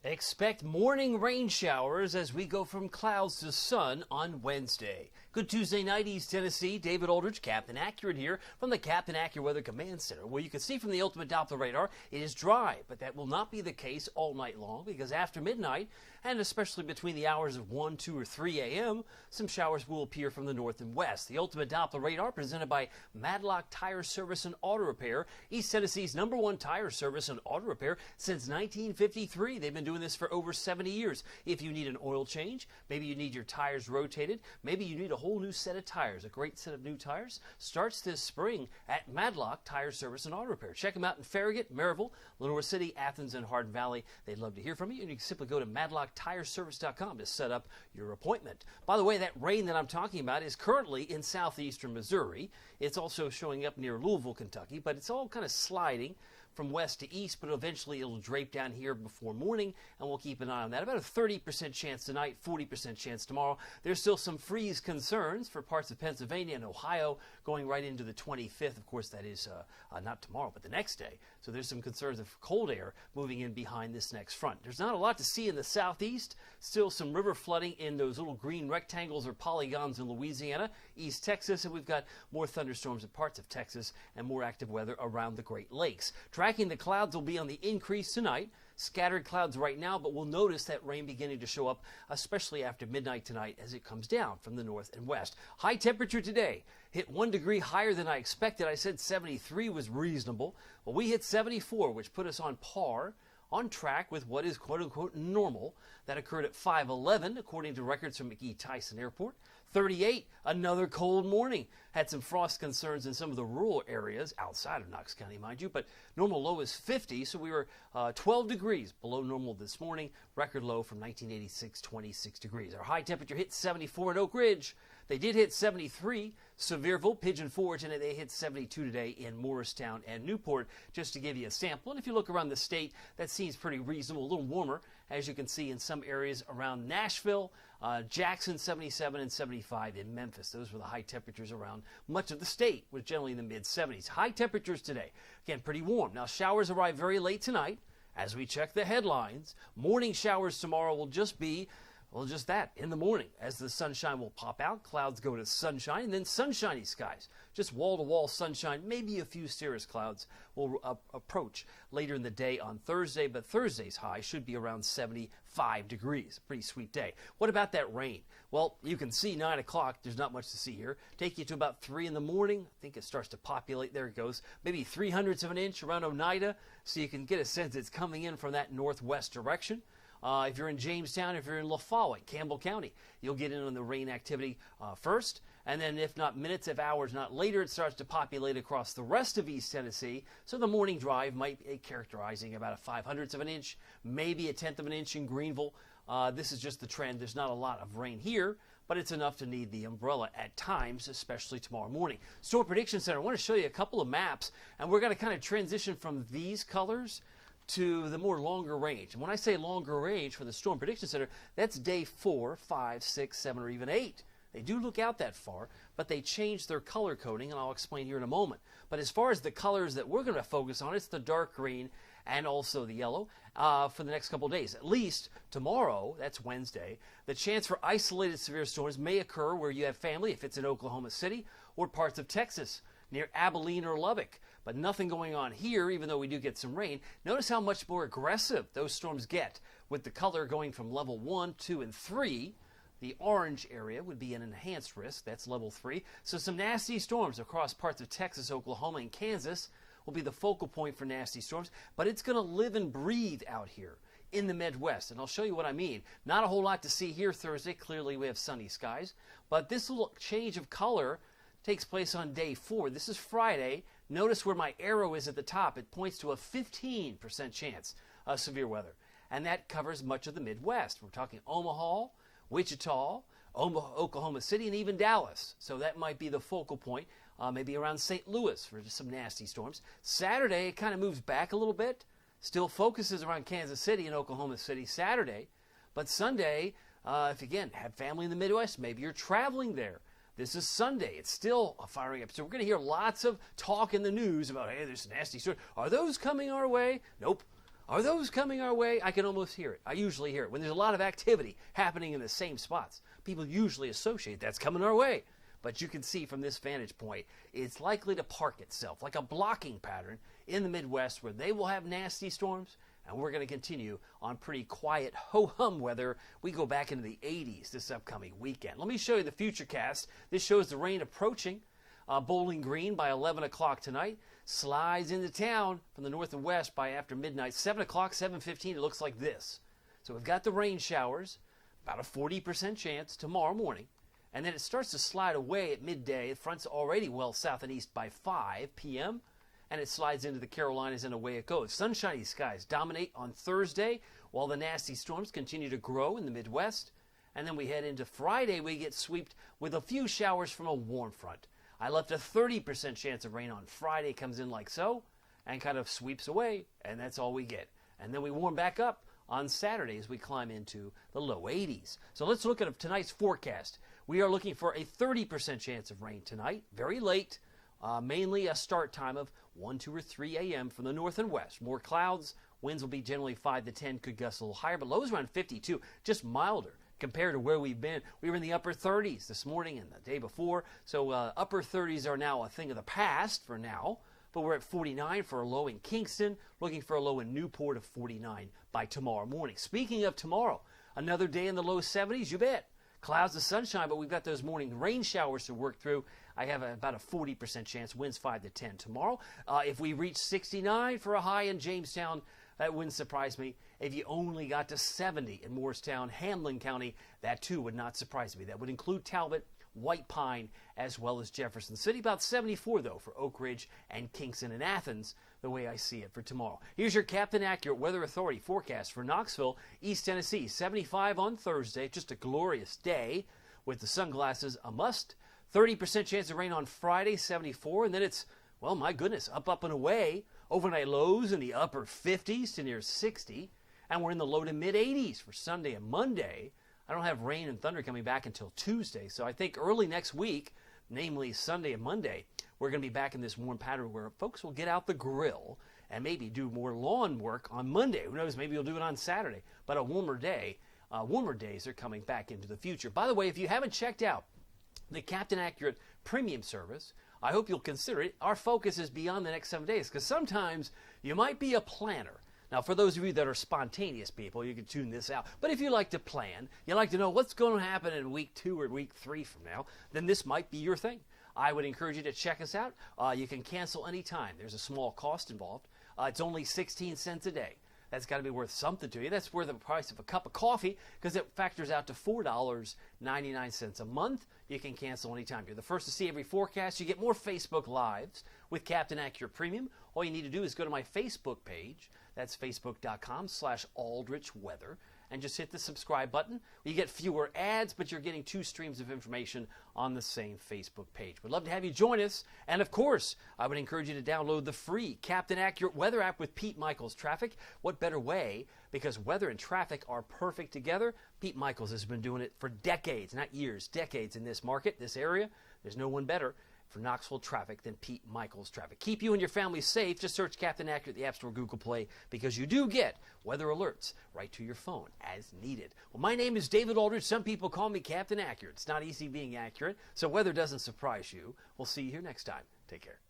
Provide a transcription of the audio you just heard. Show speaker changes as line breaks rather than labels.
Expect morning rain showers as we go from clouds to sun on Wednesday. Good Tuesday night, East Tennessee. David Aldridge, Captain Accurate here from the Captain Accurate Weather Command Center. Well, you can see from the Ultimate Doppler radar, it is dry, but that will not be the case all night long because after midnight, and especially between the hours of 1, 2, or 3 a.m., some showers will appear from the north and west. The Ultimate Doppler radar presented by Madlock Tire Service and Auto Repair, East Tennessee's #1 tire service and auto repair since 1953. They've been doing this for over 70 years. If you need an oil change, maybe you need your tires rotated, maybe you need a whole new set of tires, a great set of new tires, starts this spring at Madlock Tire Service and Auto Repair. Check them out in Farragut, Maryville, Lenore City, Athens, and Hardin Valley. They'd love to hear from you, and you can simply go to madlocktireservice.com to set up your appointment. By the way, that rain that I'm talking about is currently in southeastern Missouri. It's also showing up near Louisville, Kentucky, but it's all kind of sliding from west to east, but eventually it'll drape down here before morning, and we'll keep an eye on that. About a 30% chance tonight, 40% chance tomorrow. There's still some freeze concerns for parts of Pennsylvania and Ohio going right into the 25th. Of course, that is not tomorrow, but the next day. So there's some concerns of cold air moving in behind this next front. There's not a lot to see in the southeast. Still some river flooding in those little green rectangles or polygons in Louisiana, East Texas, and we've got more thunderstorms in parts of Texas and more active weather around the Great Lakes. Tracking the clouds will be on the increase tonight. Scattered clouds right now, but we'll notice that rain beginning to show up, especially after midnight tonight as it comes down from the north and west. High temperature today hit 1 degree higher than I expected. I said 73 was reasonable. Well, we hit 74, which put us on par, on track with what is quote-unquote normal. That occurred at 5:11, according to records from McGee Tyson Airport. 38, another cold morning. Had some frost concerns in some of the rural areas, outside of Knox County, mind you, but normal low is 50, so we were 12 degrees below normal this morning. Record low from 1986, 26 degrees. Our high temperature hit 74 in Oak Ridge. They did hit 73, Sevierville, Pigeon Forge, and they hit 72 today in Morristown and Newport, just to give you a sample. And if you look around the state, that seems pretty reasonable, a little warmer, as you can see in some areas around Nashville, Jackson 77 and 75 in Memphis. Those were the high temperatures around much of the state, was generally in the mid-70s. High temperatures today, again, pretty warm. Now, showers arrive very late tonight. As we check the headlines, morning showers tomorrow will just be just that, in the morning, as the sunshine will pop out, clouds go to sunshine, and then sunshiny skies. Just wall-to-wall sunshine, maybe a few cirrus clouds will approach later in the day on Thursday, but Thursday's high should be around 75 degrees. Pretty sweet day. What about that rain? Well, you can see 9 o'clock. There's not much to see here. Take you to about 3 in the morning. I think it starts to populate. There it goes. Maybe 3/100 of an inch around Oneida, so you can get a sense it's coming in from that northwest direction. If you're in Jamestown, if you're in La Follette, Campbell County, you'll get in on the rain activity first, and then if not minutes, if hours, not later, it starts to populate across the rest of East Tennessee. So the morning drive might be characterizing about a 5/100 of an inch, maybe a 1/10 of an inch in Greenville. This is just the trend. There's not a lot of rain here, but it's enough to need the umbrella at times, especially tomorrow morning. Storm Prediction Center, I want to show you a couple of maps, and we're going to kind of transition from these colors to the more longer range. And when I say longer range for the Storm Prediction Center, that's day 4, 5, 6, 7, or even 8. They do look out that far, but they change their color coding, and I'll explain here in a moment. But as far as the colors that we're going to focus on, it's the dark green and also the yellow for the next couple of days. At least tomorrow, that's Wednesday, the chance for isolated severe storms may occur where you have family, if it's in Oklahoma City, or parts of Texas, near Abilene or Lubbock. But nothing going on here, even though we do get some rain. Notice how much more aggressive those storms get, with the color going from level 1, 2, and 3. The orange area would be an enhanced risk. That's level 3. So some nasty storms across parts of Texas, Oklahoma, and Kansas will be the focal point for nasty storms. But it's going to live and breathe out here in the Midwest. And I'll show you what I mean. Not a whole lot to see here Thursday. Clearly we have sunny skies. But this little change of color takes place on day 4. This is Friday. Notice where my arrow is at the top. It points to a 15% chance of severe weather. And that covers much of the Midwest. We're talking Omaha, Wichita, Oklahoma City, and even Dallas. So that might be the focal point, maybe around St. Louis for just some nasty storms. Saturday, it kind of moves back a little bit. Still focuses around Kansas City and Oklahoma City Saturday. But Sunday, if again, have family in the Midwest, maybe you're traveling there. This is Sunday. It's still firing up. So we're going to hear lots of talk in the news about, hey, there's nasty storms. Are those coming our way? Nope. Are those coming our way? I can almost hear it. I usually hear it. When there's a lot of activity happening in the same spots, people usually associate that's coming our way. But you can see from this vantage point, it's likely to park itself like a blocking pattern in the Midwest where they will have nasty storms, and we're going to continue on pretty quiet ho-hum weather. We go back into the 80s this upcoming weekend. Let me show you the futurecast. This shows the rain approaching Bowling Green by 11 o'clock tonight. Slides into town from the north and west by after midnight. 7 o'clock, 7:15, it looks like this. So we've got the rain showers, about a 40% chance tomorrow morning. And then it starts to slide away at midday. The front's already well south and east by 5 p.m. And it slides into the Carolinas and away it goes. Sunshiny skies dominate on Thursday while the nasty storms continue to grow in the Midwest. And then we head into Friday. We get swept with a few showers from a warm front. I left a 30% chance of rain on Friday. Comes in like so and kind of sweeps away. And that's all we get. And then we warm back up on Saturday as we climb into the low 80s. So let's look at tonight's forecast. We are looking for a 30% chance of rain tonight, very late, mainly a start time of 1, 2, or 3 a.m. from the north and west. More clouds, winds will be generally 5 to 10, could gust a little higher, but lows around 52, just milder compared to where we've been. We were in the upper 30s this morning and the day before, so upper 30s are now a thing of the past for now. But we're at 49 for a low in Kingston, looking for a low in Newport of 49 by tomorrow morning. Speaking of tomorrow, another day in the low 70s, you bet. Clouds of sunshine, but we've got those morning rain showers to work through. I have about a 40% chance, winds 5 to 10 tomorrow. If we reach 69 for a high in Jamestown, that wouldn't surprise me. If you only got to 70 in Morristown, Hamlin County, that too would not surprise me. That would include Talbot, White Pine, as well as Jefferson City. About 74, though, for Oak Ridge and Kingston and Athens, the way I see it for tomorrow. Here's your Captain Accurate Weather Authority forecast for Knoxville, East Tennessee. 75 on Thursday, just a glorious day with the sunglasses a must. 30% chance of rain on Friday, 74, and then it's, well, my goodness, up and away. Overnight lows in the upper 50s to near 60, and we're in the low to mid 80s for Sunday and Monday. I don't have rain and thunder coming back until Tuesday, so I think early next week, namely Sunday and Monday, we're going to be back in this warm pattern where folks will get out the grill and maybe do more lawn work on Monday. Who knows, maybe you'll do it on Saturday, but a warmer day, warmer days are coming back into the future. By the way, if you haven't checked out the Captain Accurate Premium Service, I hope you'll consider it. Our focus is beyond the next 7 days, because sometimes you might be a planner. Now, for those of you that are spontaneous people, you can tune this out. But if you like to plan, you like to know what's going to happen in week 2 or week 3 from now, then this might be your thing. I would encourage you to check us out. You can cancel anytime. There's a small cost involved. It's only 16 cents a day. That's got to be worth something to you. That's worth the price of a cup of coffee, because it factors out to $4.99 a month. You can cancel anytime. You're the first to see every forecast. You get more Facebook Lives with Captain Accurate Premium. All you need to do is go to my Facebook page. That's facebook.com/AldrichWeather. And just hit the subscribe button. You get fewer ads, but you're getting 2 streams of information on the same Facebook page. We'd love to have you join us. And of course, I would encourage you to download the free Captain Accurate Weather app with Pete Michaels Traffic. What better way? Because weather and traffic are perfect together. Pete Michaels has been doing it for decades, not years, decades in this market, this area. There's no one better for Knoxville traffic than Pete Michaels Traffic. Keep you and your family safe. Just search Captain Accurate at the App Store, Google Play, because you do get weather alerts right to your phone as needed. Well, my name is David Aldridge. Some people call me Captain Accurate. It's not easy being accurate, so weather doesn't surprise you. We'll see you here next time. Take care.